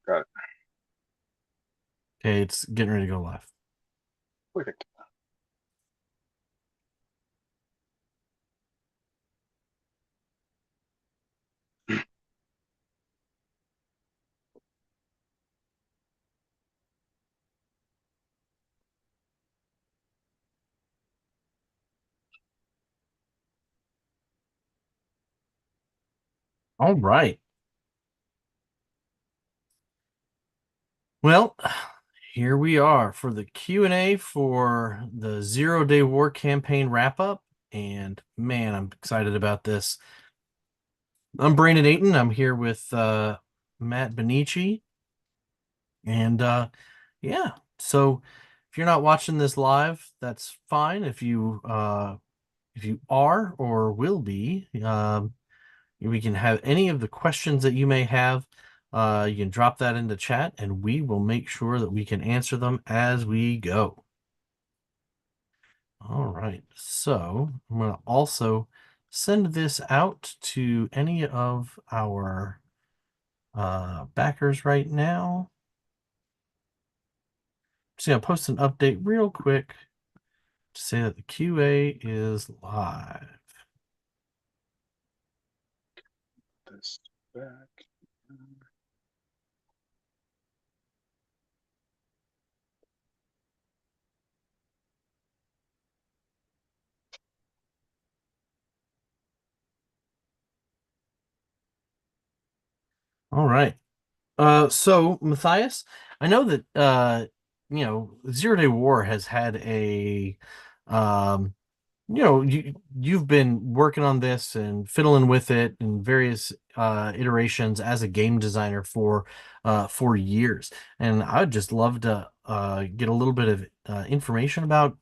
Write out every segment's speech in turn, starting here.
Got it. Okay, it's getting ready to go live. Perfect. All right. Well, here we are for the Q&A for the Zero Day War campaign wrap up. And man, I'm excited about this. I'm Brandon Ayton. I'm here with Matt Benici. And yeah, so if you're not watching this live, that's fine. If you are or will be, we can have any of the questions that you may have. You can drop that into chat and we will make sure that we can answer them as we go. All right. So I'm going to also send this out to any of our backers right now. Just going to post an update real quick to say that the QA is live. This back. All right. So Matthias, I know that Zero Day War has had a um you've been working on this and fiddling with it in various iterations as a game designer for years. And I'd just love to get a little bit of information about,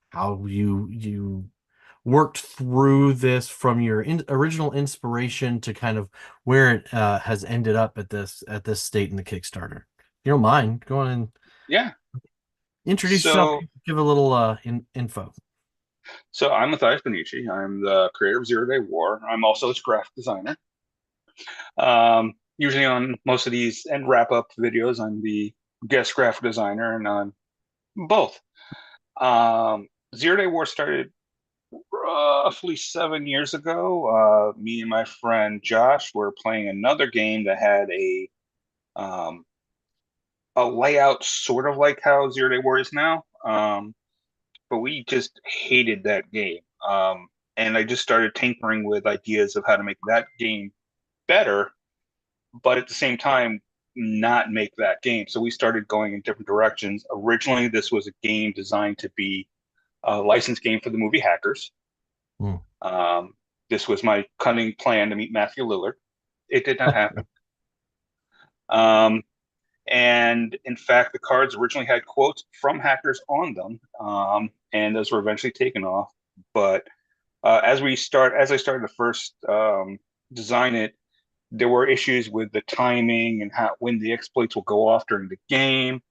how you worked through this from your original inspiration to kind of where it has ended up at this state in the Kickstarter. If you don't mind, go on and Yeah. introduce yourself, So, give a little info. so I'm Matthias Benici. I'm the creator of Zero Day War. I'm also its graphic designer. Usually on most of these and wrap up videos, I'm the guest graphic designer and on both. Zero Day War started roughly 7 years ago. Me and my friend Josh were playing another game that had um, a layout sort of like how Zero Day War is now. But we just hated that game. And I just started tinkering with ideas of how to make that game better, but at the same time, not make that game. So we started going in different directions. Originally, this was a game designed to be a licensed game for the movie Hackers. Hmm. Um, this was my cunning plan to meet Matthew Lillard. It did not happen. Um, and in fact, the cards originally had quotes from hackers on them, and those were eventually taken off. But as I started to first design it, there were issues with the timing and how when the exploits will go off during the game.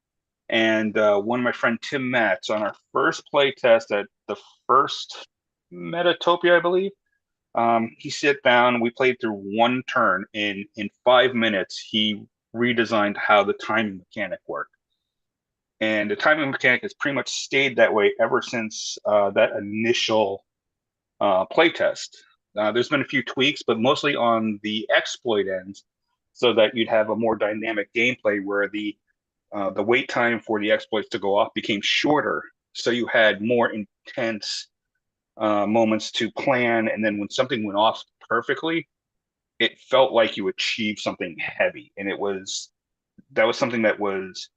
And one of my friend Tim Matz on our first play test at the first Metatopia, I believe, he sat down. We played through one turn. In 5 minutes, he redesigned how the timing mechanic worked. And the timing mechanic has pretty much stayed that way ever since that initial playtest. There's been a few tweaks, but mostly on the exploit ends, so that you'd have a more dynamic gameplay where the wait time for the exploits to go off became shorter, so you had more intense moments to plan, and then when something went off perfectly, it felt like you achieved something heavy, and that was something that was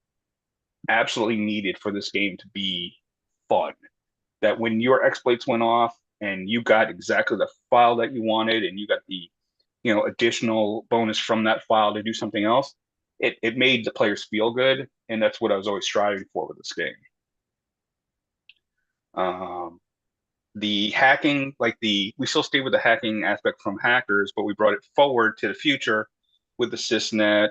absolutely needed for this game to be fun. That when your exploits went off and you got exactly the file that you wanted and you got the additional bonus from that file to do something else, it made the players feel good, and that's what I was always striving for with this game. um, the hacking, like the we still stay with the hacking aspect from hackers, but we brought it forward to the future with the sysnet.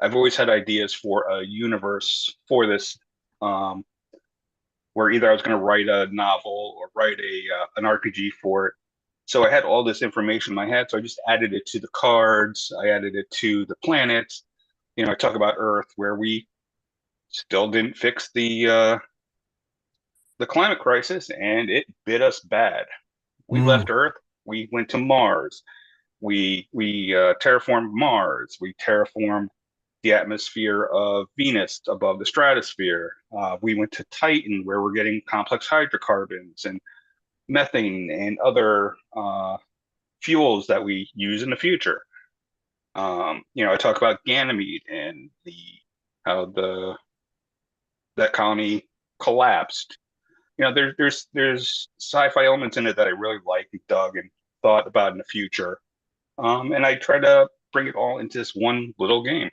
I've always had ideas for a universe for this, where either I was going to write a novel or write a an RPG for it. So I had all this information in my head. So I just added it to the cards. I added it to the planets. I talk about Earth, where we still didn't fix the climate crisis, and it bit us bad. We Mm, left Earth. We went to Mars. We terraformed Mars. We terraformed the atmosphere of Venus above the stratosphere. We went to Titan, where we're getting complex hydrocarbons and methane and other fuels that we use in the future. I talk about Ganymede and the how the that colony collapsed. There's sci-fi elements in it that I really like and dug and thought about in the future. And I try to bring it all into this one little game.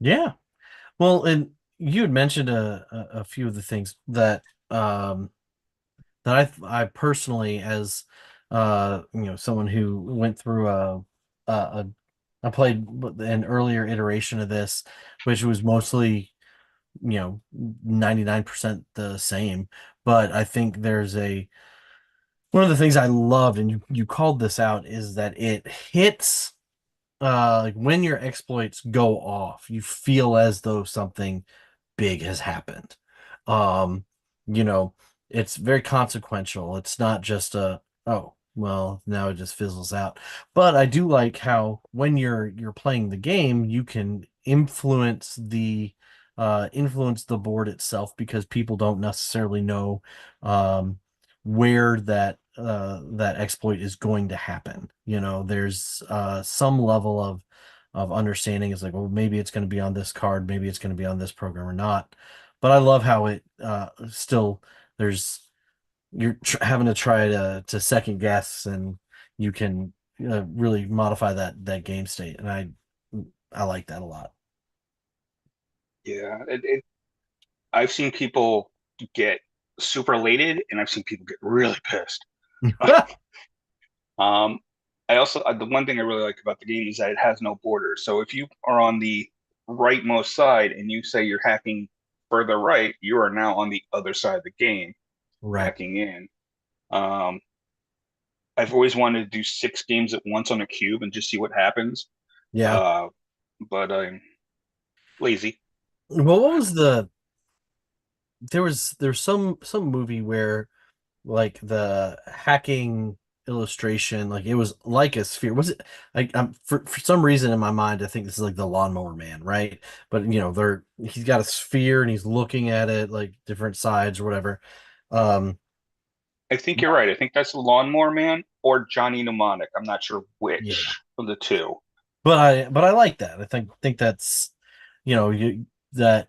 yeah. Well, and you had mentioned a few of the things um, that I personally, as someone who went through a I played an earlier iteration of this, which was mostly 99% the same. But I think there's a one of the things I loved, and you called this out, is that it hits like when your exploits go off, you feel as though something big has happened. Um, you know, it's very consequential. It's not just oh, well, now it just fizzles out. But I do like how when you're playing the game, you can influence the board itself because people don't necessarily know where that exploit is going to happen. There's some level of understanding. Is like, well, maybe it's going to be on this card, maybe it's going to be on this program or not. But I love how it still there's you're having to try to second guess, and you can really modify that game state, and I like that a lot. Yeah, I've seen people get super elated, and I've seen people get really pissed. Um, the one thing I really like about the game is that it has no borders. So if you are on the rightmost side and you say you're hacking further right, you are now on the other side of the game, Right. hacking in. Um, I've always wanted to do 6 games at once on a cube and just see what happens. Yeah. Uh, but I'm lazy. Well, what was there's some movie where like the hacking illustration, like it was like a sphere. Was it like for some reason in my mind I think this is like the Lawnmower Man, right? But he's got a sphere and he's looking at it like different sides or whatever. Um I think you're right. I think that's the Lawnmower Man or Johnny Mnemonic. I'm not sure yeah. which of the two. But I like that. I think that's you that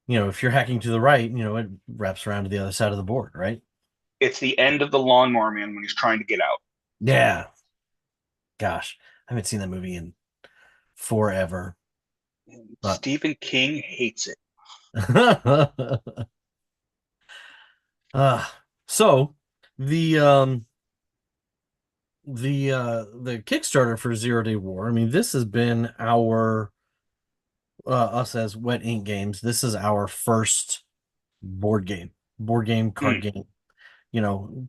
if you're hacking to the right, it wraps around to the other side of the board, right? It's the end of the Lawnmower Man when he's trying to get out. Yeah. Gosh, I haven't seen that movie in forever. And But Stephen King hates it. uh, so the the Kickstarter for Zero Day War. I mean, this has been our us as Wet Ink Games. This is our first board game, card Mm, game. You know,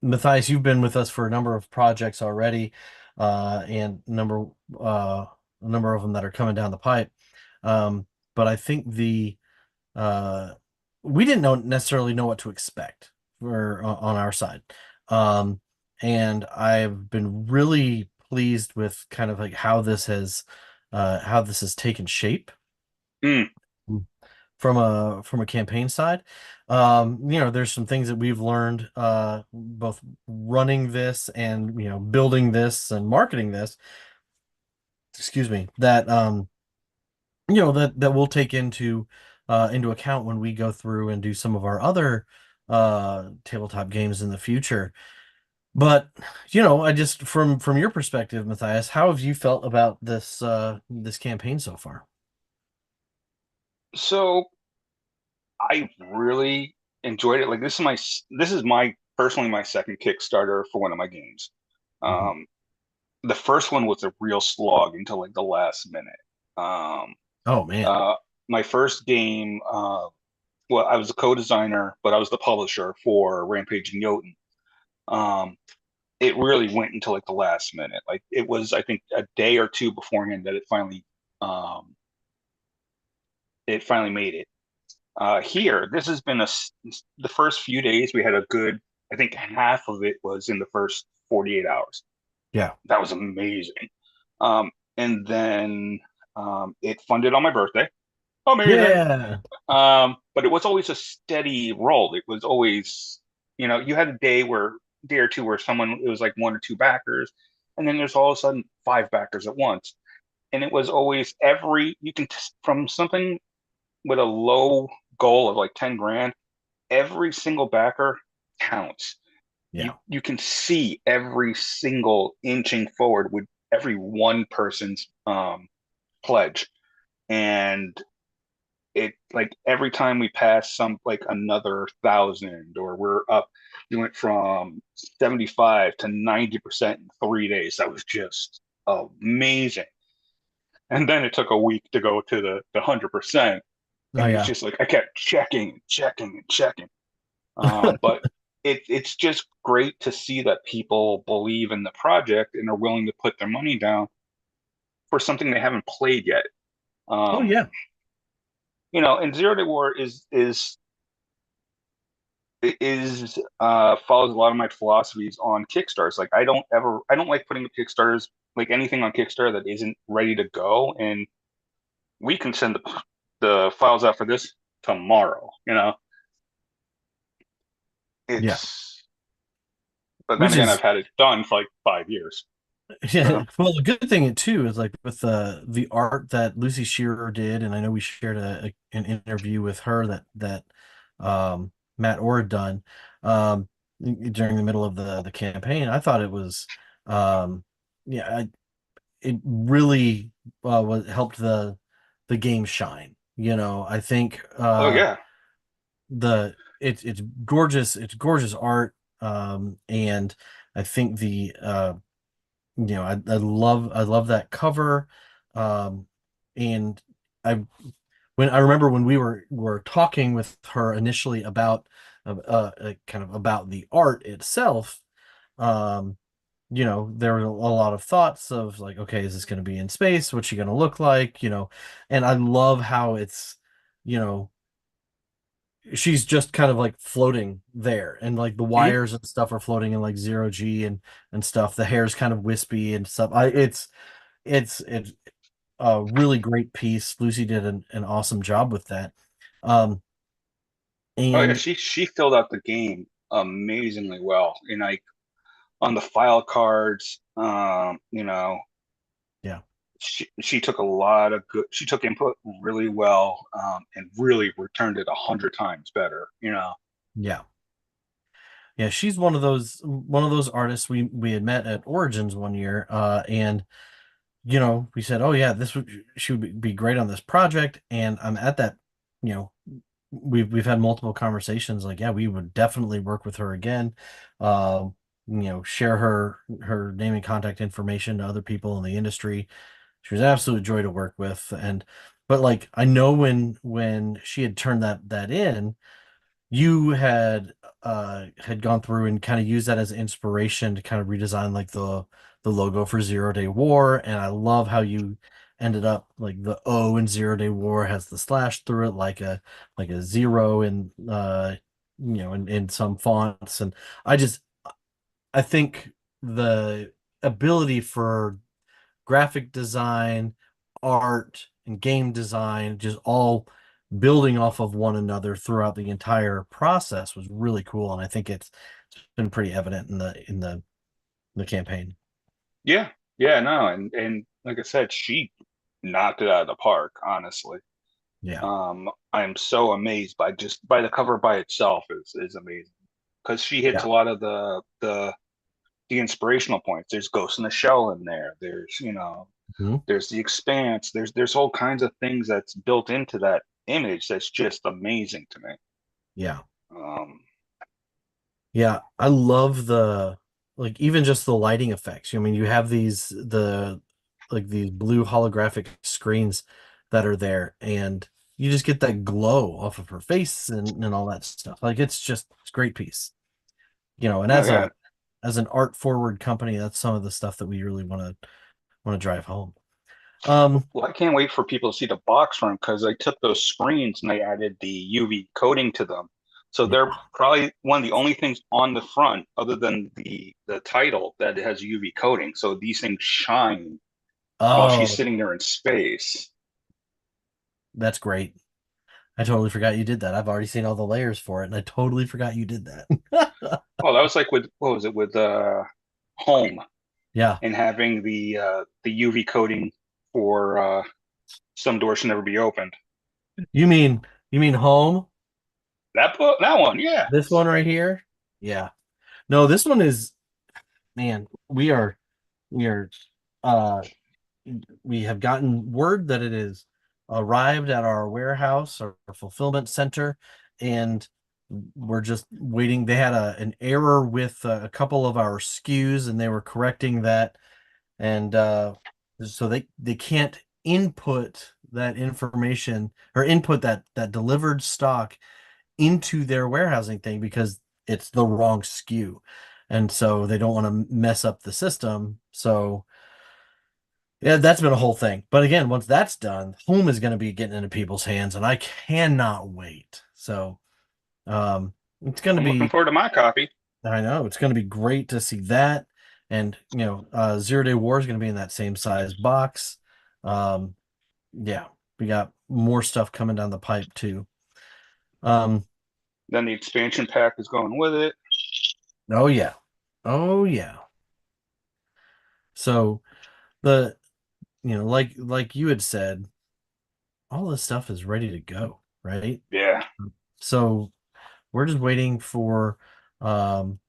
Matthias, you've been with us for a number of projects already, and a number of them that are coming down the pipe. But I think the uh, we didn't necessarily know what to expect on our side. Um, and I've been really pleased with kind of like how this has taken shape mm. from a campaign side. There's some things that we've learned both running this and building this and marketing this, excuse me, that that we'll take into account when we go through and do some of our other tabletop games in the future. But I just from your perspective, Matthias, how have you felt about this campaign so far? So I really enjoyed it. Like this is my personally my second Kickstarter for one of my games. Mhm. Um, the first one was a real slog until like the last minute. Um, Oh man. uh, my first game, well, I was a co-designer, but I was the publisher for Rampage and Jotun. Um, it really went until like the last minute. Like it was, I think, a day or two beforehand that um, it finally made it. Here, this has been the first few days we had a good, I think half of it was in the first 48 hours. Yeah. That was amazing. And then it funded on my birthday. Amazing. Yeah. But it was always a steady roll. It was always, you had a day or two where someone, it was like one or two backers, and then there's all of a sudden five backers at once. And it was always from something with a low goal of like 10 grand, every single backer counts. You Yeah. you can see every single inching forward with every one person's pledge. And it like every time we pass some like another thousand or we're up, we went from 75 to 90% in 3 days. That was just amazing. And then it took a week to go to the 100%. Oh And it was yeah. just like I kept checking and checking and checking. But it's just great to see that people believe in the project and are willing to put their money down for something they haven't played yet. Oh Um, yeah. and Zero Day War is follows a lot of my philosophies on Kickstarters. Like I don't like putting Kickstarters like anything on Kickstarter that isn't ready to go, and we can send the files out for this tomorrow. Yeah. It's but then Which again, I've is had it done for like 5 years. yeah. So Well, the good thing too is like with the art that Lucy Shearer did, and I know we shared an interview with her that Matt Orr had done during the middle of the campaign. I thought it was um yeah, it really was helped the game shine. I think oh yeah. it's gorgeous, it's gorgeous art, and I think I love that cover, and I when I remember when we were talking with her initially about kind of about the art itself. um there were a lot of thoughts of like, okay, is this going to be in space, what's she going to look like, and I love how it's, you know she's just kind of like floating there, and like the Mhm. wires and stuff are floating in like zero G and stuff. The hair's kind of wispy and stuff. It's a really great piece. Lucy did an awesome job with that. Um Oh yeah, and she filled out the game amazingly well. And like on the file cards, yeah, she took a lot of good. She took input really well, and really returned it 100 times better. yeah, yeah, she's one of those artists we had met at Origins one year, and we said, oh yeah, she would be great on this project, and I'm at that, you know we've had multiple conversations like, yeah, we would definitely work with her again. Share her name and contact information to other people in the industry. She was an absolute joy to work with. And but like, I know when she had turned that in, you had gone through and kind of used that as inspiration to kind of redesign like the logo for Zero Day War. And I love how you ended up like the O in Zero Day War has the slash through it, like a zero in some fonts. And I think the ability for graphic design, art, and game design, just all building off of one another throughout the entire process, was really cool. And I think it's been pretty evident in the campaign. Yeah, yeah, no, and like I said, she knocked it out of the park, honestly. Yeah. I'm so amazed by the cover by itself is amazing because she hits Yeah. a lot of the inspirational points. There's Ghost in the Shell in there. Mhm. There's the Expanse. There's all kinds of things that's built into that image that's just amazing to me. Yeah. Um, Yeah. I love like even just the lighting effects. I mean, you have these blue holographic screens that are there, and you just get that glow off of her face and all that stuff. Like it's a great piece. And oh as a yeah, as an art forward company, that's some of the stuff that we really want to drive home. Um, Well, I can't wait for people to see the box run because I took those screens and I added the UV coating to them. So yeah. they're probably one of the only things on the front, other than the title, that has UV coating. So these things shine while she's Oh, sitting there in space. that's great. I totally forgot you did that. I've already seen all the layers for it, and I totally forgot you did that. Oh, that was like with what was it with Home Yeah. and having the UV coating for some doors should never be opened. You mean you mean home? That one, yeah. This one right here? Yeah. No, this one is, man, we are uh we have gotten word that it is arrived at our warehouse or fulfillment center, and we're just waiting. They had an error with a couple of our SKUs, and they were correcting that, and so they can't input that information or input that delivered stock into their warehousing thing because it's the wrong SKU, and so they don't want to mess up the system. So yeah, that's been a whole thing. But again, once that's done, home is going to be getting into people's hands, and I cannot wait. So it's going to I'm looking be, forward to my copy. I know it's going to be great to see that. And Zero Day War is going to be in that same size box. Um, yeah, we got more stuff coming down the pipe too. Um, Then the expansion pack is going with it. oh yeah, oh yeah. So the like you had said, all this stuff is ready to go, right? Yeah. So we're just waiting for um,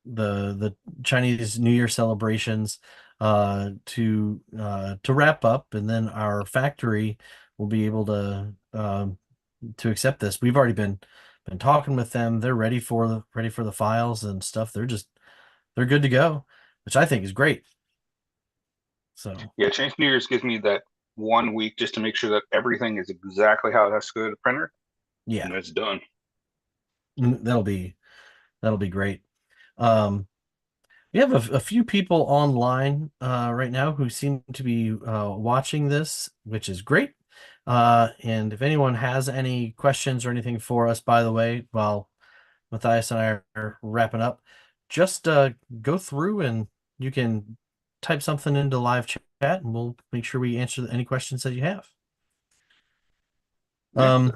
the Chinese New Year celebrations to wrap up, and then our factory will be able to accept this. We've already been talking with them. They're ready for the files and stuff. They're good to go, which I think is great. So Yeah, Chinese New Year's gives me that 1 week just to make sure that everything is exactly how it has to go to the printer, yeah, and it's done. that'll be great. Um, We have a few people online right now who seem to be watching this, which is great. And if anyone has any questions or anything for us, by the way, while Matthias and I are wrapping up, just go through and you can type something into live chat and we'll make sure we answer any questions that you have. Yeah. Um,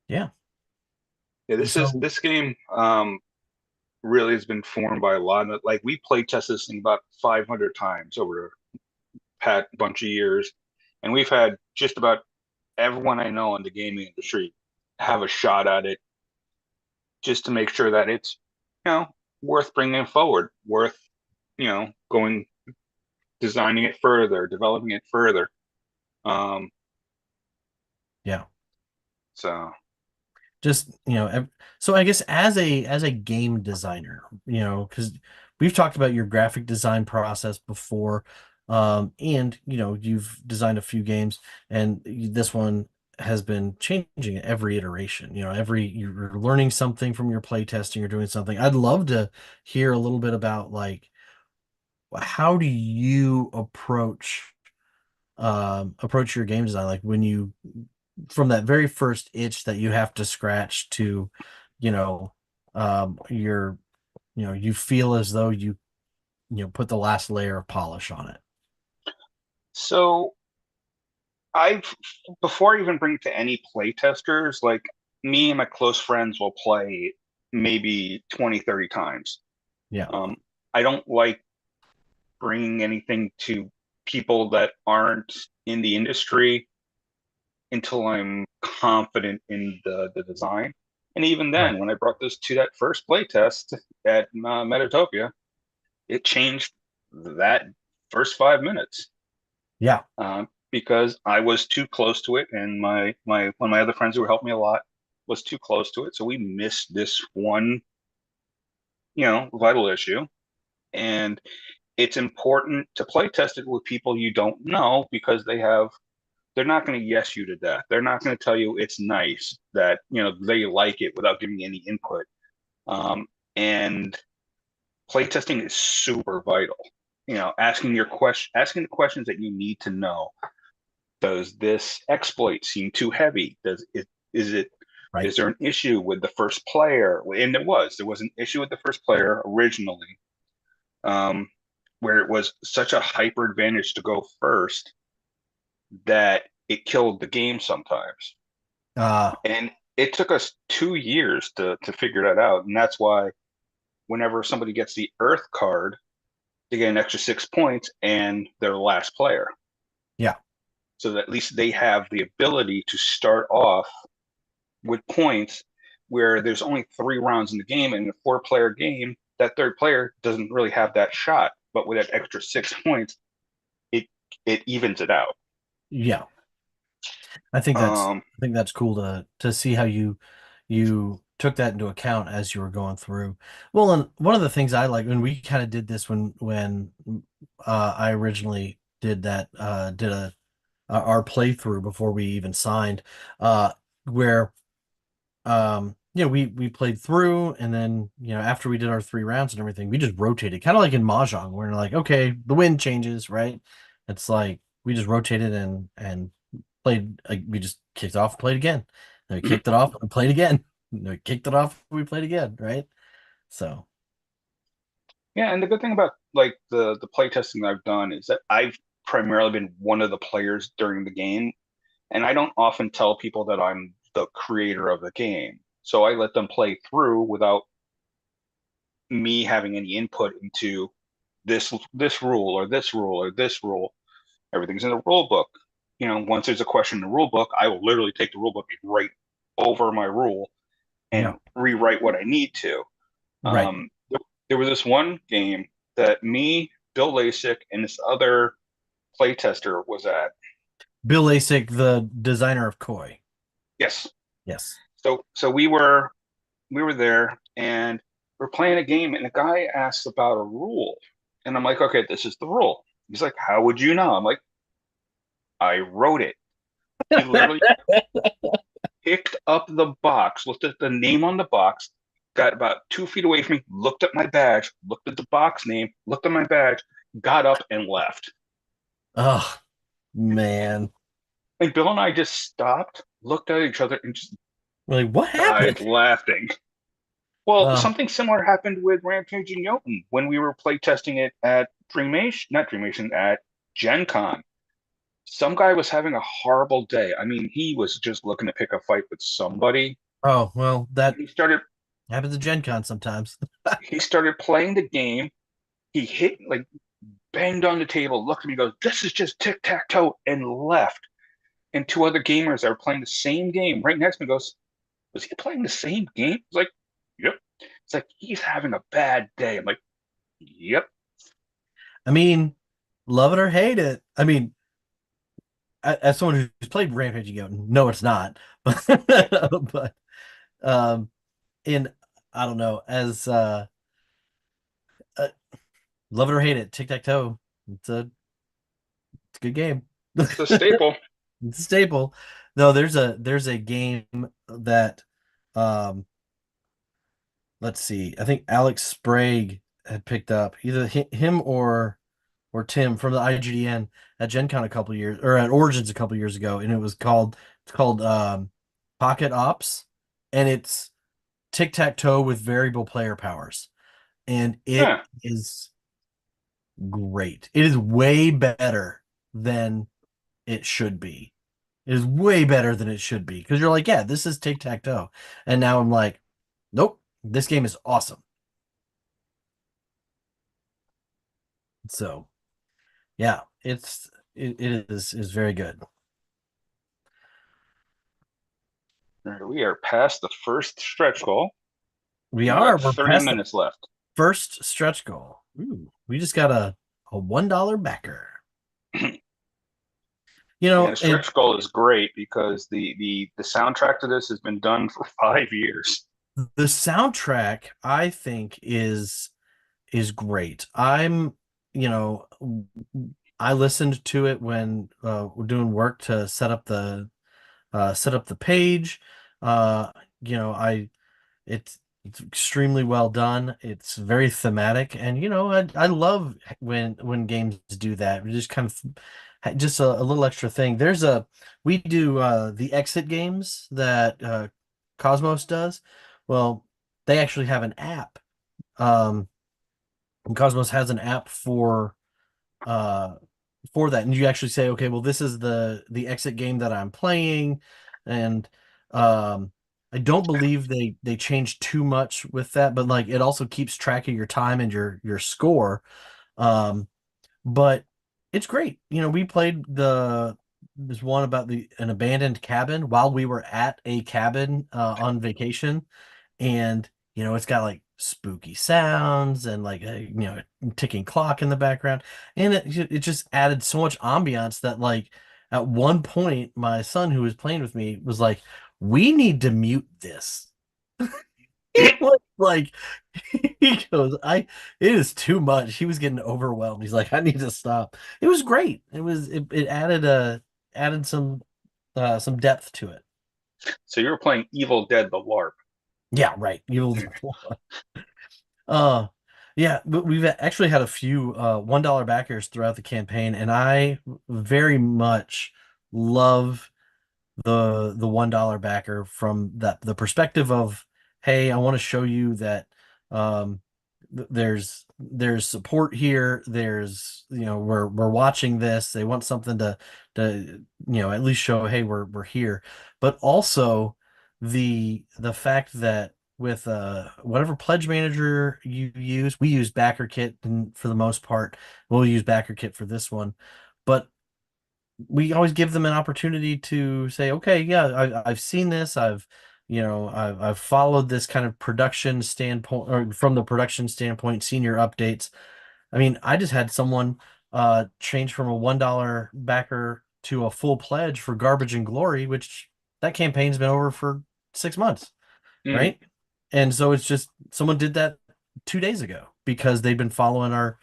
yeah. Yeah, So this game really has been formed by a lot of, like, we play test this thing about 500 times over a bunch of years, and we've had just about everyone I know in the gaming industry have a shot at it just to make sure that it's, you know, worth bringing forward, worth, going, designing it further, developing it further. Um, yeah. so Just so I guess as a game designer, because we've talked about your graphic design process before, and you've designed a few games, and this one has been changing at every iteration. You're learning something from your play testing, you're doing something. I'd love to hear a little bit about, like, how do you approach your game design, like when you from that very first itch that you have to scratch to, you know, you're, you feel as though you put the last layer of polish on it. so I've before I even bring it to any play testers, like, me and my close friends will play maybe 20, 30 times. Yeah. Um, I don't like bringing anything to people that aren't in the industry until I'm confident in the design. And even Right. then, when I brought this to that first play test at Metatopia, it changed that first 5 minutes, Yeah. because I was too close to it, and my one of my other friends who helped me a lot was too close to it, so we missed this one, vital issue. And it's important to play test it with people you don't know, because they're not going to yes you to death. They're not going to tell you it's nice, that they like it without giving you any input. And playtesting is super vital. You know, asking the questions that you need to know. Does this exploit seem too heavy? Is it Right. is there an issue with the first player? And there was an issue with the first player originally, um, where it was such a hyper advantage to go first that it killed the game sometimes. Uh, And it took us 2 years to figure that out. And that's why whenever somebody gets the Earth card, they get an extra 6 points and they're the last player. yeah. So that at least they have the ability to start off with points where there's only 3 rounds in the game. And in a 4-player game, that third player doesn't really have that shot. But with that extra 6 points, it it evens it out. Yeah. Um, I think that's cool to see how you took that into account as you were going through. Well, and one of the things I like when we kind of did this when I originally did that did a our playthrough before we even signed, where we played through, and then after we did our 3 rounds and everything, we just rotated, kind of like in mahjong, where we're like, okay, the wind changes, right? It's like we just rotated and played. Like, we just kicked off, played again, then we kicked it off and played again. We kicked it off, we played again, right? So yeah, and the good thing about like the playtesting that I've done is that I've primarily been one of the players during the game, and I don't often tell people that I'm the creator of the game. So I let them play through without me having any input into this rule or this rule or this rule. Everything's in the rule book. You know, once there's a question in the rule book, I will literally take the rule book and write over my rule yeah, and rewrite what I need to. right. There was this one game that me, Bill Lasik, and this other playtester was at. Bill Lasik, the designer of Koi. Yes. Yes. So we were there and we're playing a game and the guy asks about a rule. And I'm like, okay, this is the rule. He's like, how would you know? I'm like, I wrote it. He literally picked up the box, looked at the name on the box, got about 2 feet away from me, looked at my badge, looked at the box name, looked at my badge, got up and left. Oh man. And Bill and I just stopped, looked at each other, and just Like, what died happened? laughing. Well, Uh, something similar happened with Rampage and Jotun when we were playtesting it at Dreamation, not Dreamation, at Gen Con. Some guy was having a horrible day. I mean, he was just looking to pick a fight with somebody. oh, well, that He started happens at Gen Con sometimes. he started playing the game. He hit like banged on the table, looked at me, goes, "This is just tic-tac-toe," and left. And 2 other gamers that were playing the same game right next to me goes, "Was he playing the same game?" I was like, "Yep." It's like he's having a bad day. I'm like, "Yep." I mean, love it or hate it. I mean, as someone who's played Rampage and Goten, no, it's not. But um, in I don't know, as uh love it or hate it, tic tac toe. It's a good game. It's a staple. It's a staple. No, there's a game that um let's see. I think Alex Sprague had picked up, either him or Tim from the IGDN at Gen Con a couple years, or at Origins a couple years ago, and it's called Pocket Ops, and it's tic tac toe with variable player powers, and it Yeah. is great. It is way better than it should be. It is way better than it should be, because you're like, yeah, this is tic tac toe, and now I'm like, nope, this game is awesome. So yeah, it is very good. All right, we are past the first stretch goal, We and we are. got We're 30 past the minutes left. first stretch goal. Ooh, we just got a $1 backer. And the And stretch goal is great because the soundtrack to this has been done for 5 years. the soundtrack, I think, is great. You know, I listened to it when we're doing work to set up the page. Uh, I it's It's extremely well done. It's very thematic, and I love when games do that. We just kind of just a little extra thing. We do the exit games that Cosmos does. Well, they actually have an app. Um, and Cosmos has an app uh for that, and you actually say, okay, well, this is the exit game that I'm playing, and um I don't believe they changed too much with that, but like it also keeps track of your time and your score. um but it's great. We played this one about the an abandoned cabin while we were at a cabin on vacation, and it's got like spooky sounds and like ticking clock in the background, and it just added so much ambiance that like at one point my son who was playing with me was like, we need to mute this. He was like, he goes, it is too much. He was getting overwhelmed. He's like, I need to stop. It was great. It added some depth to it. So you were playing Evil Dead the LARP. Yeah, right. You'll Uh, yeah, but we've actually had a few $1 backers throughout the campaign, and I very much love the $1 backer from the perspective of, hey, I want to show you that um there's support here. There's we're watching this. They want something to at least show, hey, we're here. But also the fact that with whatever pledge manager you use, we use BackerKit, and for the most part we'll use BackerKit for this one, but we always give them an opportunity to say, okay, yeah, I've seen this. I've followed this kind of production standpoint, or from the production standpoint, senior updates. I mean, I just had someone change from a $1 backer to a full pledge for Garbage and Glory, which that campaign's been over for 6 months, Mm. right? And so it's just someone did that 2 days ago because they've been following our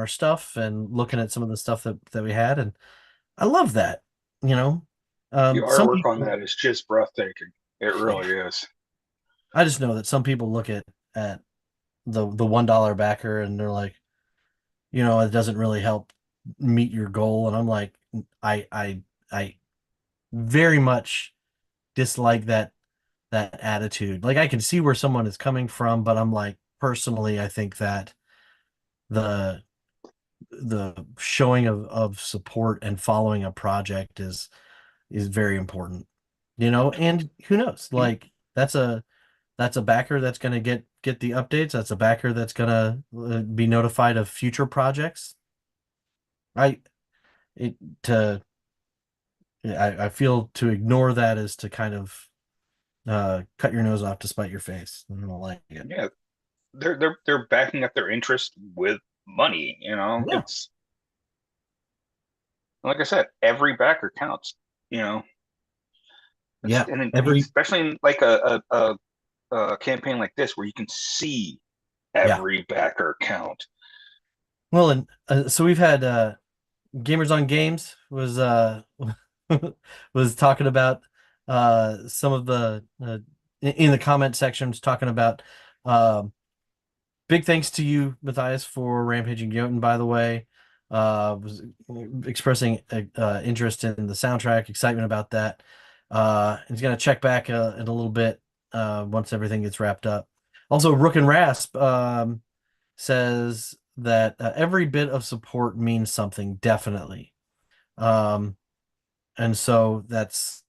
stuff and looking at some of the stuff that we had, and I love that. You know, The some artwork on people, that is just breathtaking. It yeah, really is. I just know that some people look at the $1 backer and they're like, it doesn't really help meet your goal, and I'm like, I very much dislike that attitude. Like I can see where someone is coming from, but I'm like, personally, I think that the the showing of support and following a project is very important. And who knows, Mm. like that's a backer that's going to get the updates. That's a backer that's going to be notified of future projects. I it to I feel to ignore that is to kind of cut your nose off to spite your face. I don't like it. Yeah, they're backing up their interest with money. Yeah, It's like I said, every backer counts. You know, yeah. and Every especially in like a campaign like this where you can see Yeah. every backer count. Well, and so we've had Gamers on Games was talking about some of the in the comment sections, talking about um big thanks to you, Matthias, for Rampaging Jotun, by the way. Was expressing interest in the soundtrack, excitement about that. He's gonna check back in a little bit once everything gets wrapped up. Also, Rook and Rasp says that every bit of support means something, definitely. Um, and so that's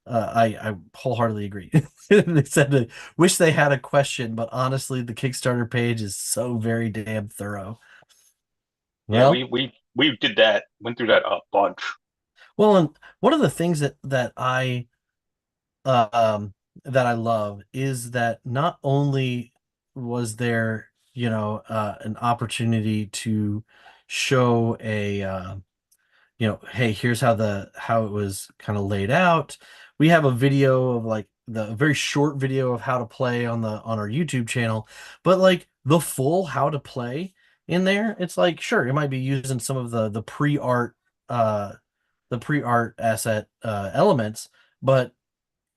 I wholeheartedly agree. They said they wish they had a question, but honestly, the Kickstarter page is so very damn thorough. Yeah, Well, we did that, went through that a bunch. and one of the things uh, um that I love is that not only was there, an opportunity to show hey, here's how it was kind of laid out. We have a video of like the a very short video of how to play on our YouTube channel, but like the full how to play in there, it's like, sure, it might be using some of uh the pre-art asset elements, but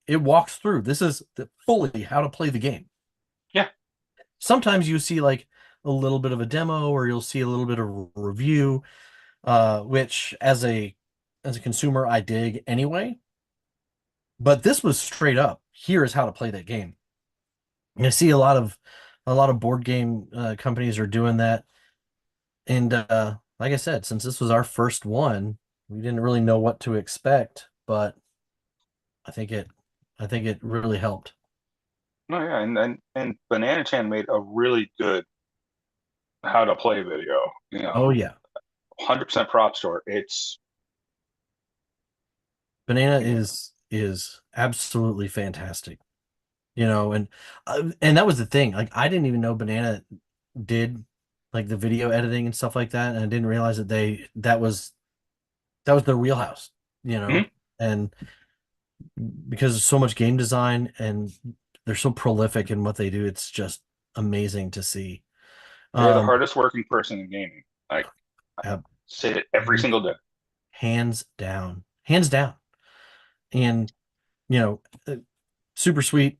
it walks through. This is fully how to play the game. sometimes you see like a little bit of a demo or you'll see a little bit of a review, which as a consumer I dig anyway. But this was straight up. Here is how to play that game. And I see a lot of board game companies are doing that. And like I said, since this was our first one, we didn't really know what to expect, but I think it I think it really helped. No, yeah, and Banana Chan made a really good how to play video. Oh yeah. 100% props to her. It's Banana you know, is absolutely fantastic. And that was the thing. Like I didn't even know Banana did like the video editing and stuff like that, and I didn't realize that that was their wheelhouse, you know. mhm. And because of so much game design and they're so prolific in what they do, it's just amazing to see. They're the Um, hardest working person in gaming. I uh, say it every single day. hands down, and you know, super sweet,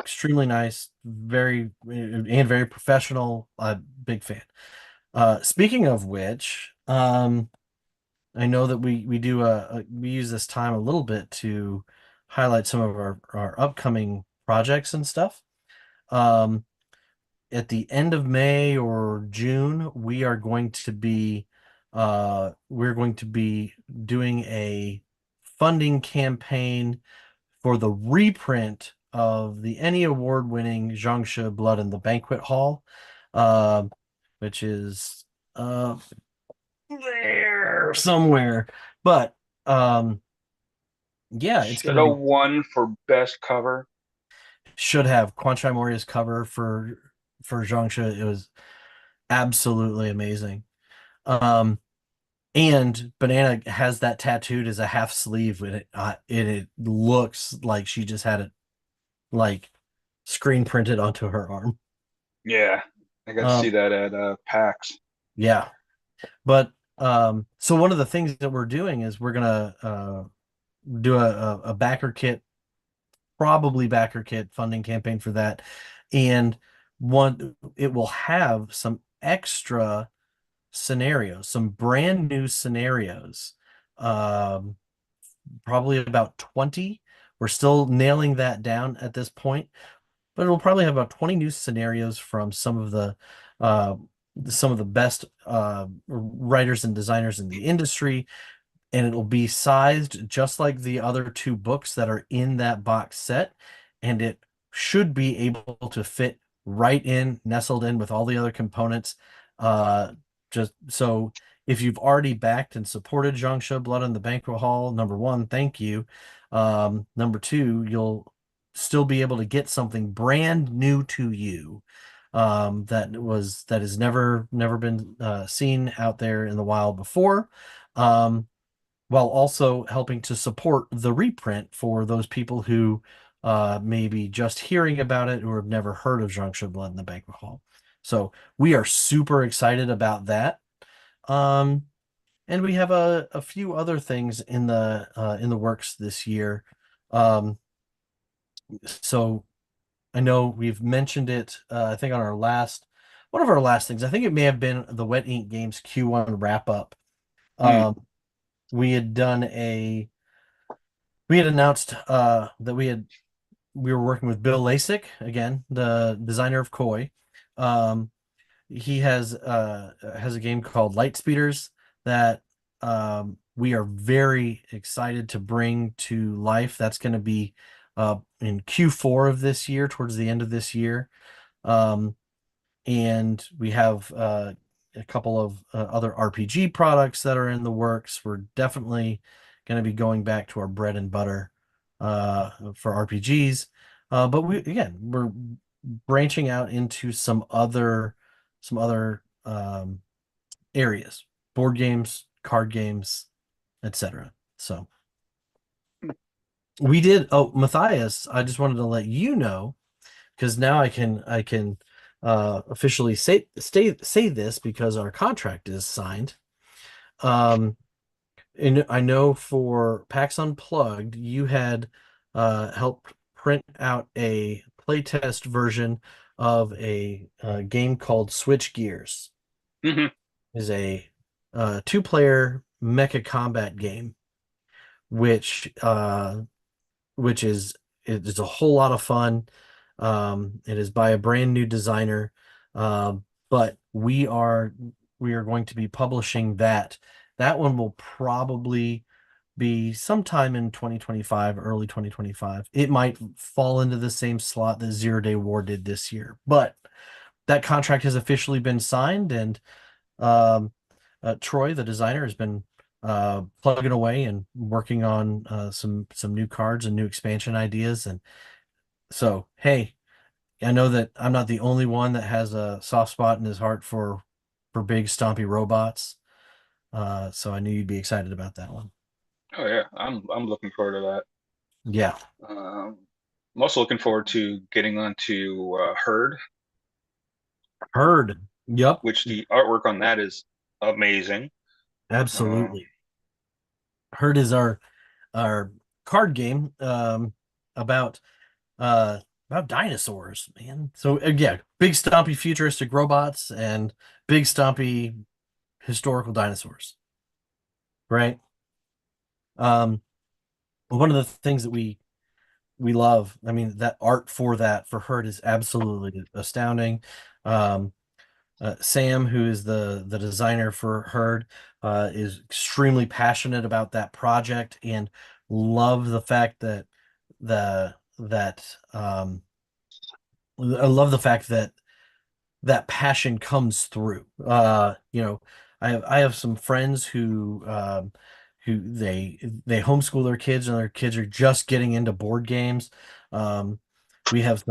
extremely nice, very professional. Big fan. Speaking of which, I know that we do we use this time a little bit to highlight some of our upcoming projects and stuff. Um, at the end of May or June, we're going to be doing a funding campaign for the reprint of the Emmy Award-winning Zhongsha Blood in the Banquet Hall, uh, which is uh, there somewhere. But um, yeah, it's Should gonna have be won for best cover. should have Quan Chai Moria's cover for Zhongsha. It was absolutely amazing. Um, and Banana has that tattooed as a half sleeve, and it looks like she just had it like screen printed onto her arm. Yeah, I got to see Um, that at PAX. yeah, but so one of the things that we're doing is we're gonna do a backer kit, probably backer kit funding campaign for that, and one it will have some extra scenarios, some brand new scenarios, um, probably about 20. We're still nailing that down at this point, but it'll probably have about 20 new scenarios from uh, some of the best writers and designers in the industry, and it'll be sized just like the other two books that are in that box set, and it should be able to fit right in, nestled in with all the other components. Uh, just so if you've already backed and supported Zhongsha Blood in the Banquet Hall, number one, thank you. Number two, you'll still be able to get something brand new to you, that has never been seen out there in the wild before. Um, while also helping to support the reprint for those people who may be just hearing about it or have never heard of Zhongsha Blood in the Banquet Hall. So we are super excited about that. Um, and we have a few other things in the works this year. Um, so I know we've mentioned it, I think on our last one of our last things. I think it may have been the Wet Ink Games Q1 wrap up. Mm, Um, we had done we had announced that we were working with Bill Lasik again, the designer of Koi. Um, he has a game called Light Speeders that we are very excited to bring to life. That's going to be in Q4 of this year, towards the end of this year. Um, and we have a couple of other RPG products that are in the works. We're definitely going to be going back to our bread and butter for RPGs, but we're branching out into some other areas: board games, card games, etc. So we did. Oh, Matthias, I just wanted to let you know because now I can officially say this because our contract is signed. Um, and I know for PAX Unplugged, you had helped print out a playtest version of a game called Switch Gears. Hmm. Is a two-player mecha combat game, which which is it is a whole lot of fun. It is by a brand new designer, but we are going to be publishing that. That one will probably be sometime in 2025, early 2025. It might fall into the same slot that Zero Day War did this year, but that contract has officially been signed, and um, Troy, the designer, has been plugging away and working on some new cards and new expansion ideas. And so, hey, I know that I'm not the only one that has a soft spot in his heart for big stompy robots. So I knew you'd be excited about that one. Oh yeah, I'm looking forward to Yeah, that. I'm also looking forward to getting onto Herd, heard. Yep, which the artwork on that is amazing. Um, absolutely. Heard is our card game about uh about dinosaurs, man. So yeah, big stompy futuristic robots and big stompy historical dinosaurs, right? Um, one of the things that we love, I mean, that art for that for Herd is absolutely astounding. Um, Sam, who is the designer for Herd, is extremely passionate about that project and love the fact that that I love the fact that that passion comes through. I have some friends who they homeschool their kids, and their kids are just getting into board games. Um, we have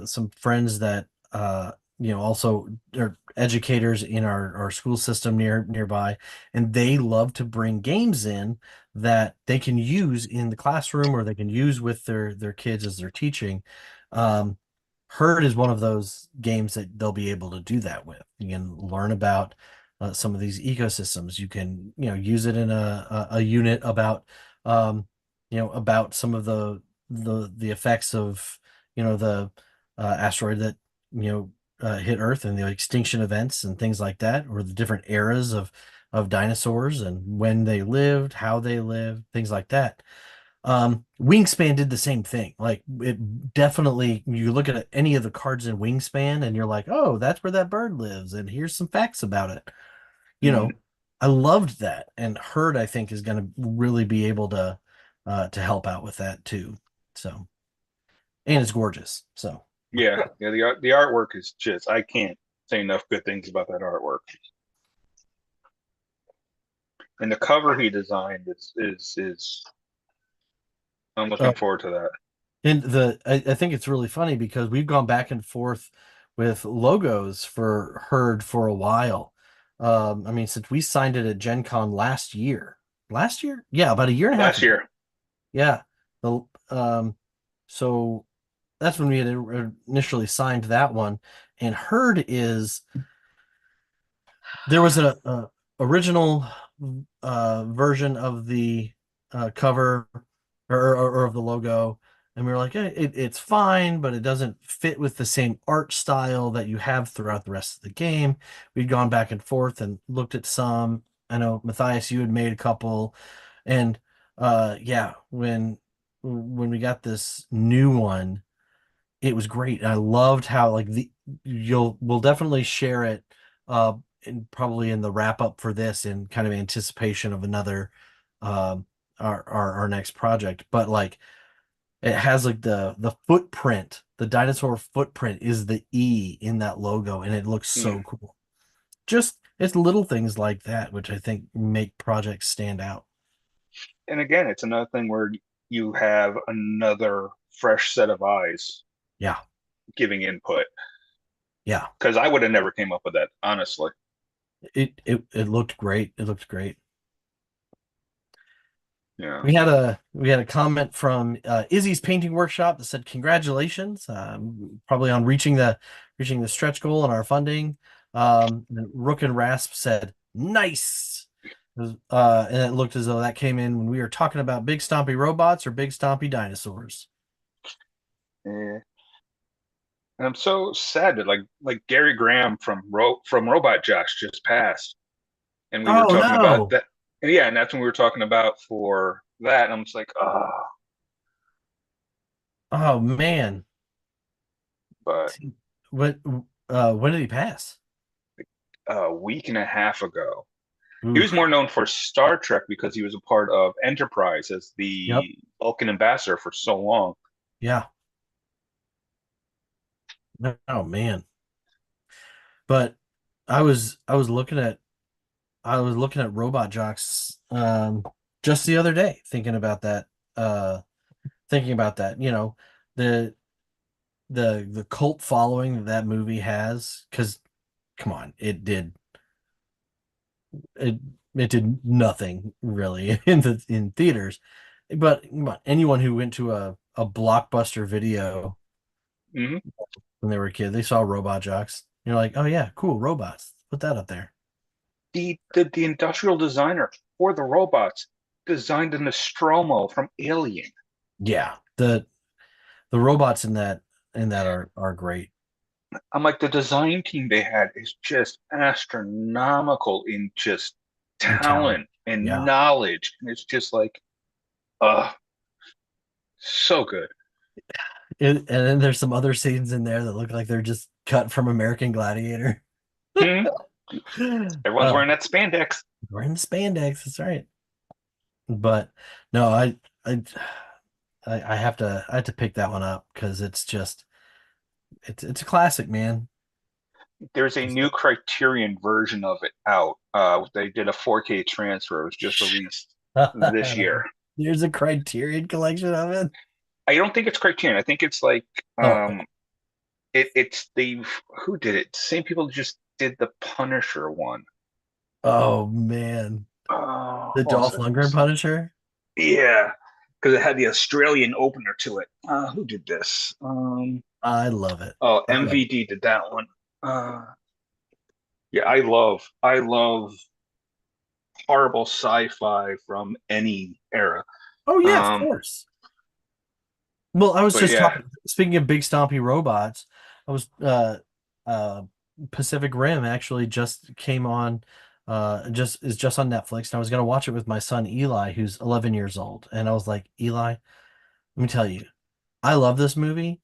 some friends that also are educators in our school system nearby, and they love to bring games in that they can use in the classroom or they can use with their kids as they're teaching. Um, Herd is one of those games that they'll be able to do that with. You can learn about some of these ecosystems. You can, use it in a unit about, about some of the effects of, the asteroid that, hit Earth and the extinction events and things like that, or the different eras of dinosaurs and when they lived, how they lived, things like that. Wingspan did the same thing. Like, it definitely, you look at any of the cards in Wingspan and you're like, oh, that's where that bird lives, and here's some facts about it. You mm, know, I loved that, and Herd, I think, is going to really be able to help out with that too. So, and it's gorgeous. So, yeah, the artwork is just I can't say enough good things about that artwork. And the cover he designed is I'm looking uh, forward to that. and I think it's really funny because we've gone back and forth with logos for Herd for a while. I mean, since we signed it at Gen Con last year. Last year? Yeah, about a year and a half Last ago. year, Yeah. The so that's when we had initially signed that one. And Herd is there was a original version of the cover or of the logo, and we were like, it's fine, but it doesn't fit with the same art style that you have throughout the rest of the game. We'd gone back and forth and looked at some. I know, Matthias, you had made a couple, and yeah, when we got this new one, it was great. I loved how, like, we'll definitely share it uh probably in the wrap up for this, in kind of anticipation of another um our next project. But like, it has like the footprint, the dinosaur footprint is the E in that logo, and it looks mm. so cool. Just, it's little things like that which I think make projects stand out. And again, it's another thing where you have another fresh set of eyes Yeah, giving input. yeah. Because I would have never came up with that, honestly. It looked great. It looked great. Yeah. We had a comment from Izzy's painting workshop that said congratulations, probably on reaching the stretch goal in our funding. And Rook and Rasp said nice. And it looked as though that came in when we were talking about big stompy robots or big stompy dinosaurs. Yeah. And I'm so sad that like Gary Graham from Robot Josh just passed, and we were Oh talking about no. that. And yeah, and that's when we were talking about for that. And I'm just like, oh, Oh man. but What when did he pass? a week and a half ago. He was more Oof. known for Star Trek because he was a part of Enterprise as Yep. the Vulcan ambassador for so long. Yeah. Oh man. But I was looking at Robot Jocks just the other day uh thinking about that, the the cult following that that movie has, cuz come on, it it did nothing really in theaters. But come on, anyone who went to a Blockbuster video Hmm. when they were a kid, they saw Robot Jocks. You're like, "Oh yeah, cool, robots. Put that up there." The industrial designer for the robots designed the Nostromo from Alien. Yeah. The robots in that are great. I'm like, the design team they had is just astronomical in just And talent. talent and Yeah. knowledge. And it's just like, uh, so good. And then there's some other scenes in there that look like they're just cut from American Gladiator. Hmm. Everyone's Oh, wearing that spandex. we're in spandex. That's right. But no, I I have to pick that one up because it's just it's a classic, man. There's a Just new Criterion version of it out. They did a 4K transfer. It was just released this year. there's a Criterion collection of it. I don't think it's Criterion. I think it's like Oh, it's the who did it? Same people just did the Punisher one. oh man, the What was Dolph it? Lundgren Punisher. Yeah, because it had the Australian opener to it. Who did this? I love it. Oh, I love it. MVD did that one. Yeah, I love horrible sci-fi from any era. Oh yeah, of Um, course. Well, I was but just yeah, talking. Speaking of big stompy robots, I was uh Pacific Rim actually just came on, just is just on Netflix, and I was gonna watch it with my son Eli, who's 11 years old, and I was like, Eli, let me tell you, I love this movie.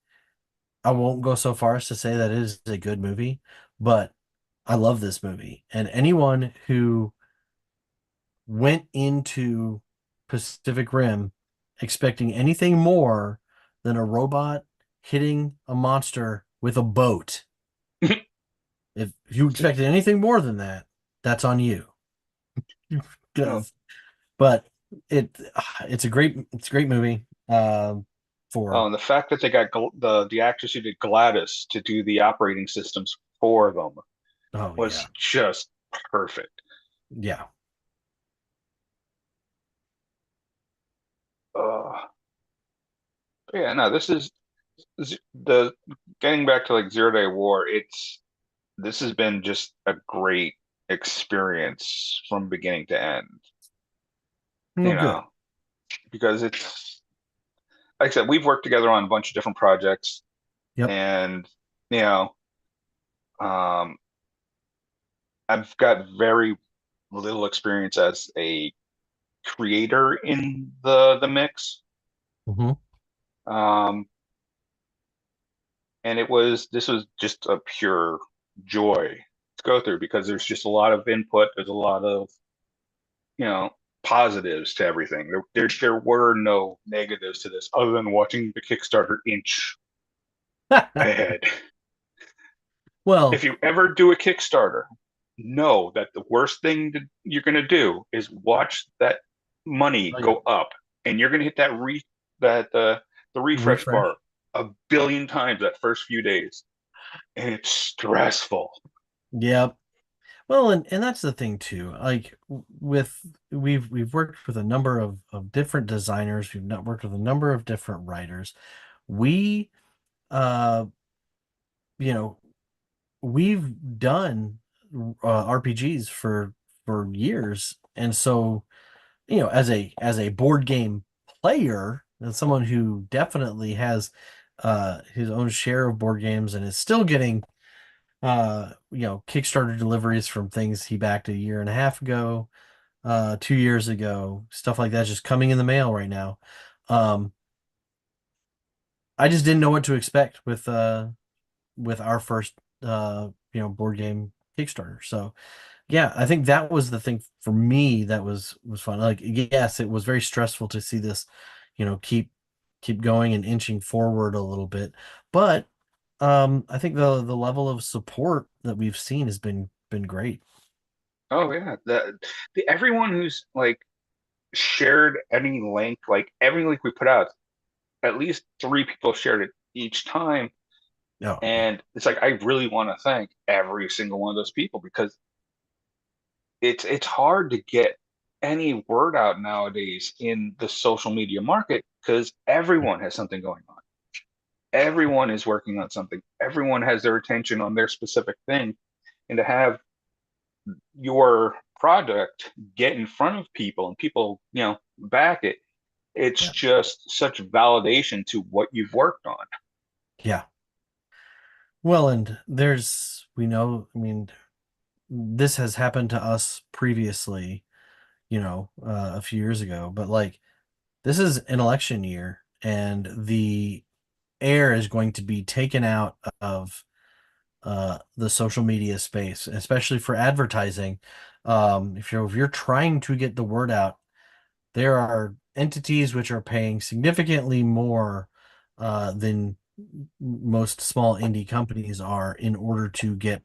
I won't go so far as to say that it is a good movie, but I love this movie, and anyone who went into Pacific Rim expecting anything more than a robot hitting a monster with a boat. If you expected anything more than that, that's on you. no. 'Cause- but it's a great movie. Oh, For and the fact that they got the actress who did Gladys to do the operating systems for them oh yeah, was just perfect. yeah. Uh, yeah, no, this is the getting back to like Zero Day War. This has been just a great experience from beginning to end. No You good. know, because it's like I said, we've worked together on a bunch of different projects, Yep. and you know, um, I've got very little experience as a creator in the mix. Hmm. Um, and this was just a pure joy to go through because there's just a lot of input. There's a lot of, you know, positives to everything. There were no negatives to this other than watching the Kickstarter inch ahead. If Well, you ever do a Kickstarter, know that the worst thing that you're going to do is watch that money oh, yeah. go up, and you're going to hit that the refresh bar Refresh. a billion times that first few days, and it's stressful. Yep. Well, and that's the thing too. Like with we've worked with a number of different designers. We've not worked with a number of different writers. We uh you know we've done RPGs for years, and so as a board game player and someone who definitely has his own share of board games and is still getting Kickstarter deliveries from things he backed a year and a half ago, 2 years ago, stuff like that just coming in the mail right now. Um, I just didn't know what to expect with our first board game Kickstarter. So yeah, I think that was the thing for me that was fun. Like, yes, it was very stressful to see this, keep going and inching forward a little bit. But I think the level of support that we've seen has been great. Oh yeah, the everyone who's like shared any link, like every link we put out, at least three people shared it each time. Oh yeah. And it's like I really want to thank every single one of those people because it's hard to get any word out nowadays in the social media market because everyone has something going on. Everyone is working on something. Everyone has their attention on their specific thing. And to have your product get in front of people and people, back it, it's Yeah. just such validation to what you've worked on. Yeah. Well, and we know, I mean, this has happened to us previously, a few years ago, but like this is an election year and the air is going to be taken out of the social media space, especially for advertising. If you're trying to get the word out, there are entities which are paying significantly more than most small indie companies are in order to get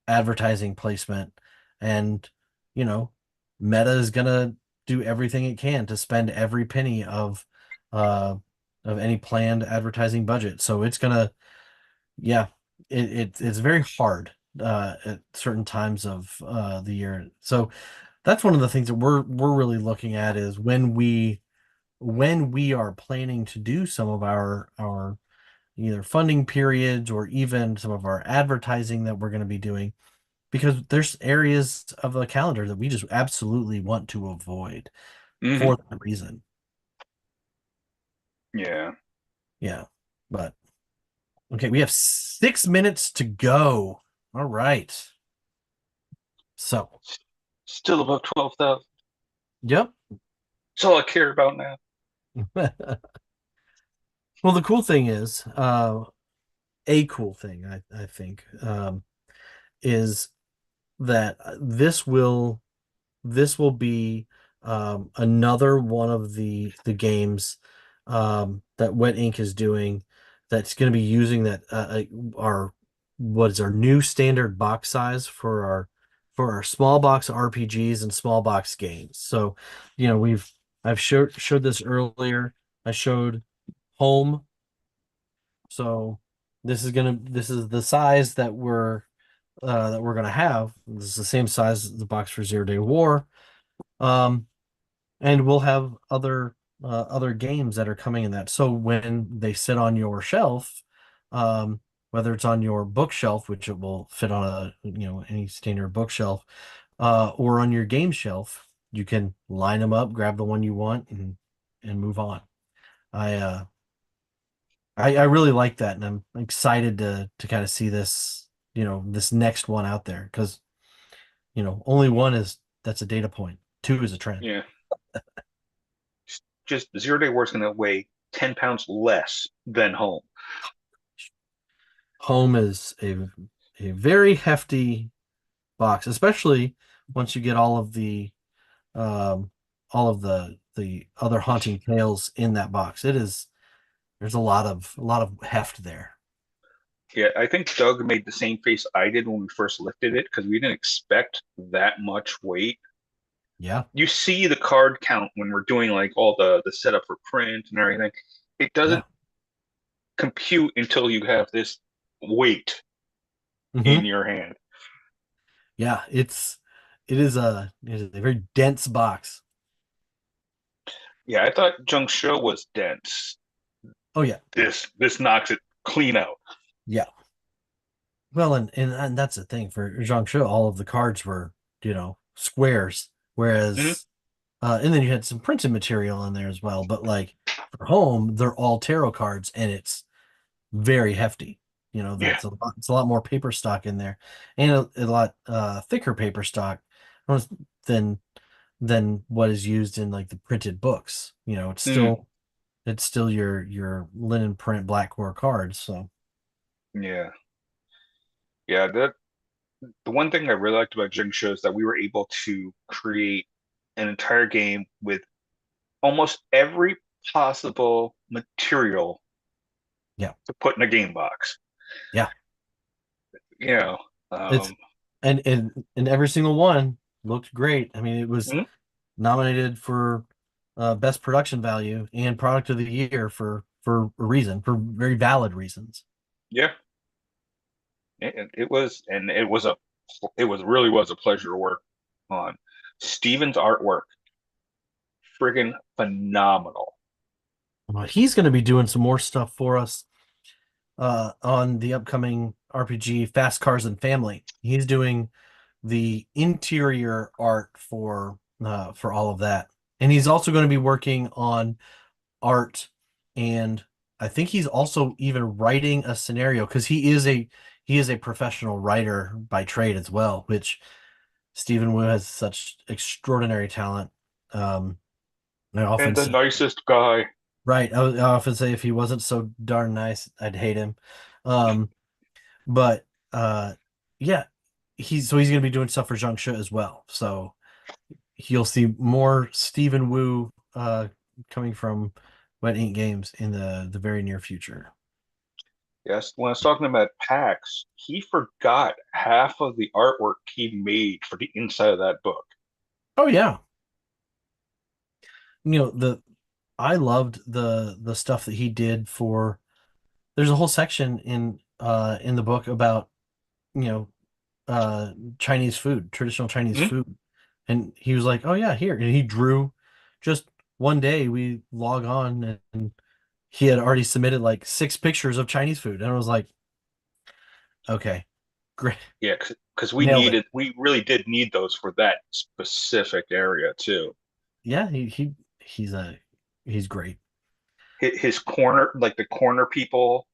advertising placement. And, you know, Meta is gonna do everything it can to spend every penny uh of any planned advertising budget. So it's gonna, yeah, it's very hard at certain times of the year. So that's one of the things that we're really looking at is when we are planning to do some of our either funding periods or even some of our advertising that we're going to be doing, because there's areas of the calendar that we just absolutely want to avoid Hmm. for that reason. Yeah. Yeah. But okay, we have 6 minutes to go. All right. So, Still above 12,000. yep. That's all I care about now. Well, the cool thing is, a cool thing I think, is that this will be another one of the games that Wet Ink is doing that's going to be using that our what is our new standard box size for our small box RPGs and small box games. So, I've showed this earlier. I showed Home. So this is the size that we're gonna have. This is the same size as the box for Zero Day War. Um, and we'll have other games that are coming in that. So when they sit on your shelf, whether it's on your bookshelf, which it will fit on any standard bookshelf, or on your game shelf, you can line them up, grab the one you want, and move on. I uh I really like that, and I'm excited to kind of see this next one out there because only one is that's a data point. Two is a trend. Yeah. Just Zero Day War is going to weigh 10 pounds less than home. Home is a very hefty box, especially once you get um all of the other haunting tales in that box. There's a lot of heft there. Yeah, I think Doug made the same face I did when we first lifted it because we didn't expect that much weight. Yeah. You see the card count when we're doing like all the setup for print and everything. It Yeah. doesn't compute until you have this weight in Hmm. your hand. Yeah, it is a very dense box. Yeah, I thought Junk Show was dense. Oh yeah. This knocks it clean out. Yeah. Well, and that's the thing for Zhang Shu, all of the cards were, squares, Mhm. whereas and then you had some printed material in there as well, but like for home, they're all tarot cards and it's very hefty. You know, Yeah. it's a lot more paper stock in there, and a lot thicker paper stock than what is used in like the printed books. You know, Mm, it's still your linen print black core cards. So yeah. Yeah. The one thing I really liked about Jing Show is that we were able to create an entire game with almost every possible material yeah, to put in a game box. yeah, You know, it's um, and every single one looked great. I mean, it was mm, nominated for best production value and product of the year for a reason, for very valid reasons. yeah, it was really was a pleasure to work on. Steven's artwork, friggin' phenomenal. He's going to be doing some more stuff for us on the upcoming RPG Fast Cars and Family. He's doing the interior art for all of that, and he's also going to be working on art, and I think he's also even writing a scenario because he is a professional writer by trade as well, which Stephen Wu has such extraordinary talent. Um, I often And the say, nicest guy. right, I often say if he wasn't so darn nice, I'd hate him. Um, but yeah, he's going to be doing stuff for Zhang as well. So you'll see more Stephen Wu coming from Wet Ink Games in the very near future. Yes, when I was talking about PAX, he forgot half of the artwork he made for the inside of that book. Oh yeah, you know the I loved the stuff that he did for. There's a whole section in the book about you know Chinese food, traditional Chinese Hmm? food, and he was like, "Oh yeah, here," and he drew. Just one day, we log on and he had already submitted like 6 pictures of Chinese food, and I was like, "Okay, great, Yeah, because nailed it." we really did need those for that specific area too. Yeah, he's a he's great. His corner, like the corner people,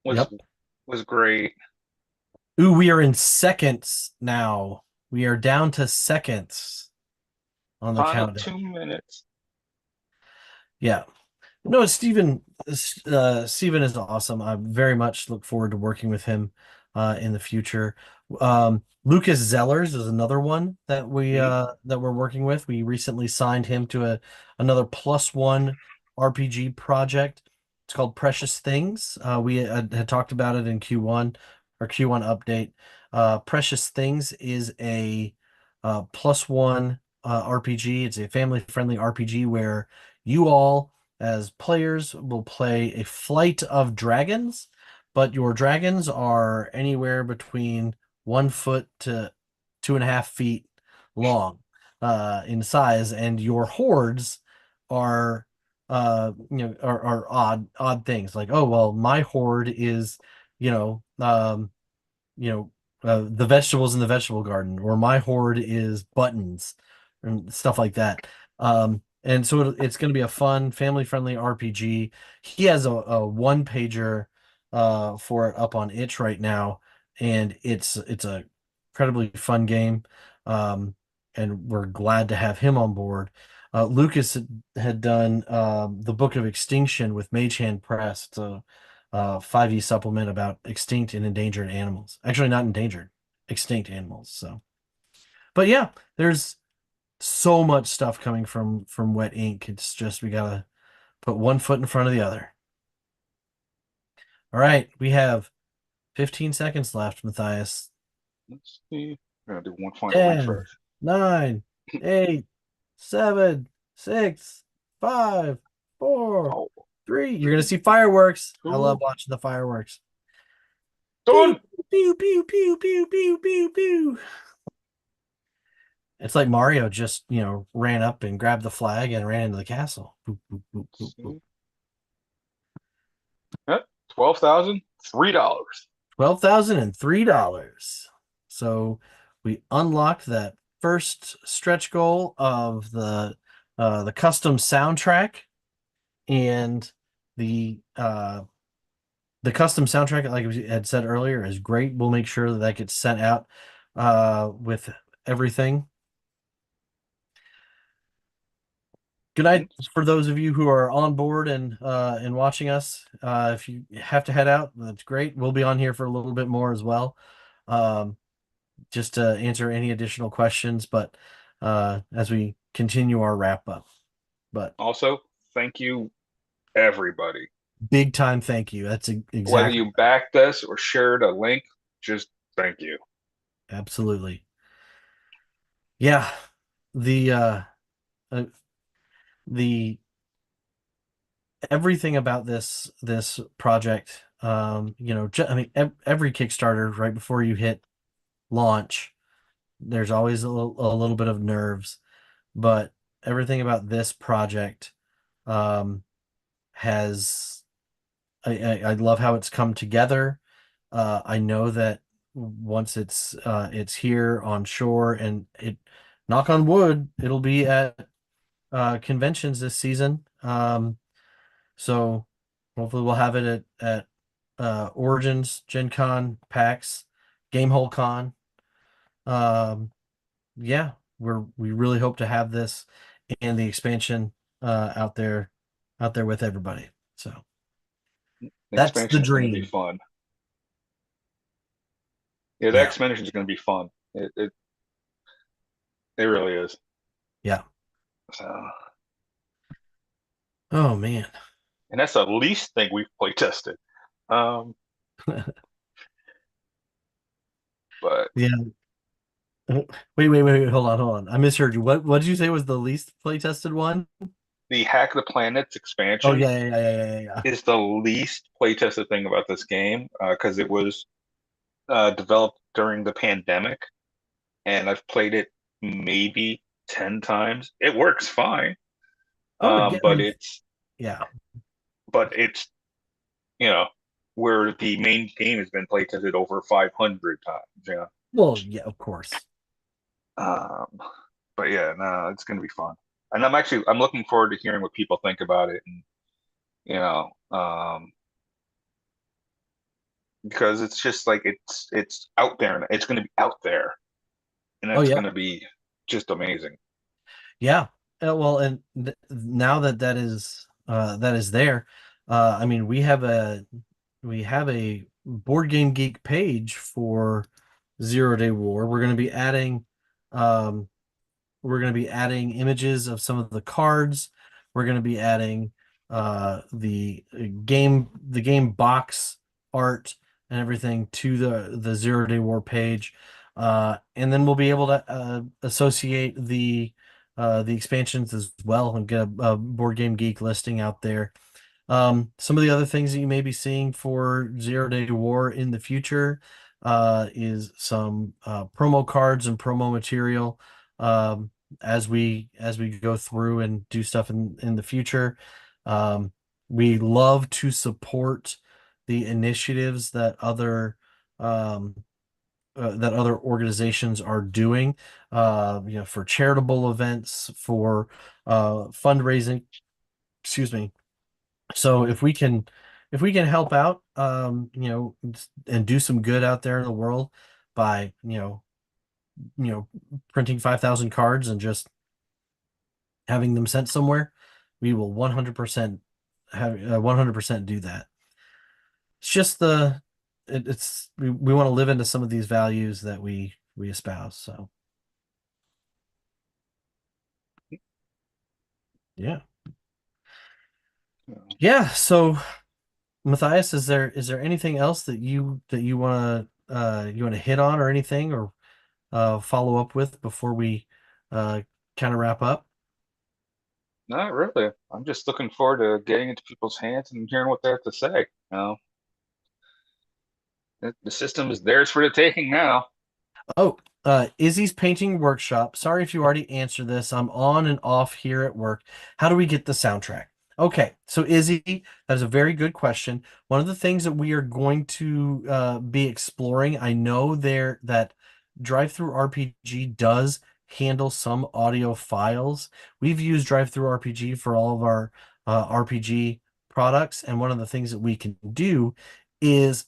was Yep. was great. Ooh, we are in seconds now. We are down to seconds on the Final countdown. 2 minutes. Yeah. No, Steven is awesome. I very much look forward to working with him in the future. Lucas Zellers is another one Hmm? that we're working with. We recently signed him to another +1 RPG project. It's called Precious Things. We had talked about it in Q1, or Q1 update. Precious Things is a +1 RPG. It's a family-friendly RPG where you all as players will play a flight of dragons, but your dragons are anywhere between 1 foot to 2.5 feet long in size, and your hordes are are odd things like, oh well, my horde is you know um you know the vegetables in the vegetable garden, or my horde is buttons and stuff like that. And so it's going to be a fun family friendly RPG. He has a one pager for it up on itch right now, and it's a incredibly fun game. um and we're glad to have him on board. Lucas had done the Book of Extinction with Mage Hand Press. It's a 5e supplement about extinct and endangered animals. Actually, not endangered, extinct animals. So, but yeah, there's so much stuff coming from Wet Ink. It's just we gotta put one foot in front of the other. All right, we have 15 seconds left, Matthias. Let's see. I'm gonna do one final 10, refresh. 9, 8, 7, 6, 5, 4, Oh, 3. You're gonna three, see fireworks. I love two, watching the fireworks. Pew, done. pew, pew, pew, pew, pew, pew, pew. It's like Mario just, ran up and grabbed the flag and ran into the castle. Boop, boop, boop, boop, Let's boop. see. Yep, $12,003. $12,003. So we unlocked that first stretch goal of the custom soundtrack and the The custom soundtrack, like we had said earlier, is great. We'll make sure that that gets sent out with everything. Good night for those of you who are on board and watching us. If you have to head out, that's great. We'll be on here for a little bit more as well, um, just to answer any additional questions. But as we continue our wrap up, but Also, thank you, everybody. big time thank you. That's Whether exactly you backed us or shared a link, just thank you. absolutely. Yeah, the uh, the everything about this project, I mean, every Kickstarter right before you hit launch, there's always a little bit of nerves, but everything about this project um, has I love how it's come together. I know that once it's here on shore and it knock on wood, it'll be at conventions this season. So hopefully we'll have it at Origins, Gen Con, PAX, Gamehole Con. Um, yeah, we really hope to have this and the expansion out there with everybody. So The that's the expansion is going to be dream. fun. Yeah, the Yeah, expansion is going to be fun. It really is. yeah. So, Oh man. and that's the least thing we've play tested. Um, but Yeah. Wait. Hold on. I misheard you. What did you say was the least play tested one? the Hack the Planets Oh expansion yeah. is the least play tested thing about this game because it was developed during the pandemic, and I've played it maybe 10 times. It works fine, Oh, again, I but mean, it's yeah. but it's you know where the main game has been play tested over 500 times. Well, yeah, of course. Um, but yeah, no, it's gonna be fun, and I'm looking forward to hearing what people think about it, and you know, because it's just like it's out there, and it's gonna be out there, and Oh it's yeah. gonna be just amazing. Yeah. Well, and now that that is there, I mean, we have a Board Game Geek page for Zero Day War. Um, we're going to be adding images of some of the cards. We're going to be adding the game box art and everything to the Zero Day War page. And then we'll be able to associate the expansions as well and get a Board Game Geek listing out there. Some of the other things that you may be seeing for Zero Day War in the future is some promo cards and promo material as we go through and do stuff in the future. Um, we love to support the initiatives um, that other organizations are doing, for charitable events, for fundraising. Excuse me. So if we can help out, and do some good out there in the world by, printing 5,000 cards and just having them sent somewhere, we will 100% have 100% do that. It's just we want to live into some of these values that we espouse. So yeah, yeah. So Matthias, is there anything else that you want to hit on or anything or follow up with before we uh, kind of wrap up? Not really. I'm just looking forward to getting into people's hands and hearing what they have to say. The system is theirs for the taking now. Oh, Izzy's painting workshop. Sorry if you already answered this. I'm on and off here at work. How do we get the soundtrack? Okay, so Izzy, that is a very good question. One of the things that we are going to be exploring, I know there that Drive-Through RPG does handle some audio files. We've used Drive-Through RPG for all of our RPG products, and one of the things that we can do is,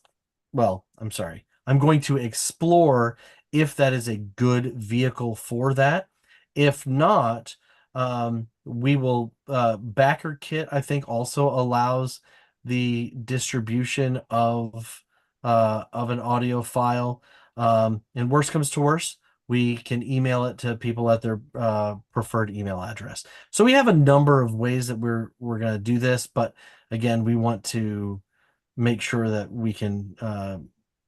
well, I'm sorry. I'm going to explore if that is a good vehicle for that. If not, we will Backer Kit, I think, also allows the distribution of an audio file. And worst comes to worst, we can email it to people at their preferred email address. So we have a number of ways that we're going to do this, but again, we want to make sure that we can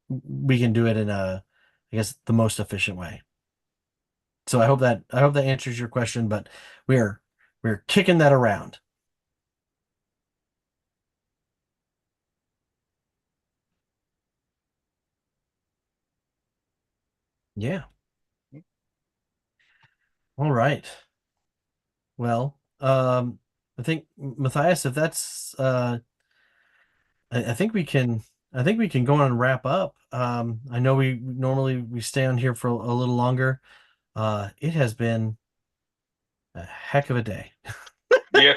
do it in a, I guess, the most efficient way. So I hope that answers your question, but we're kicking that around. Yeah. All right. Well, I think Matthias, if that's I think we can go on and wrap up. I know we normally we stay on here for a little longer. It has been a heck of a day. Yeah.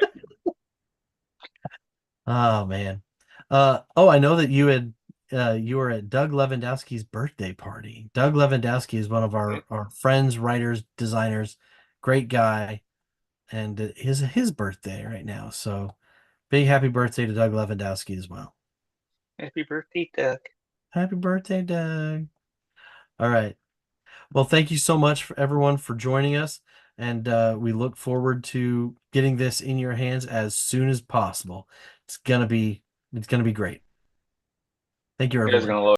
Oh man. Oh, I know that you were at Doug Lewandowski's birthday party. Doug Lewandowski is one of our friends, writers, designers, great guy, and it is his birthday right now. So big happy birthday to Doug Lewandowski as well. Happy birthday, Doug. Happy birthday, Doug. All right. Well, thank you so much for everyone for joining us, and we look forward to getting this in your hands as soon as possible. It's gonna be it's gonna be great. Thank you, You guys everyone. gonna love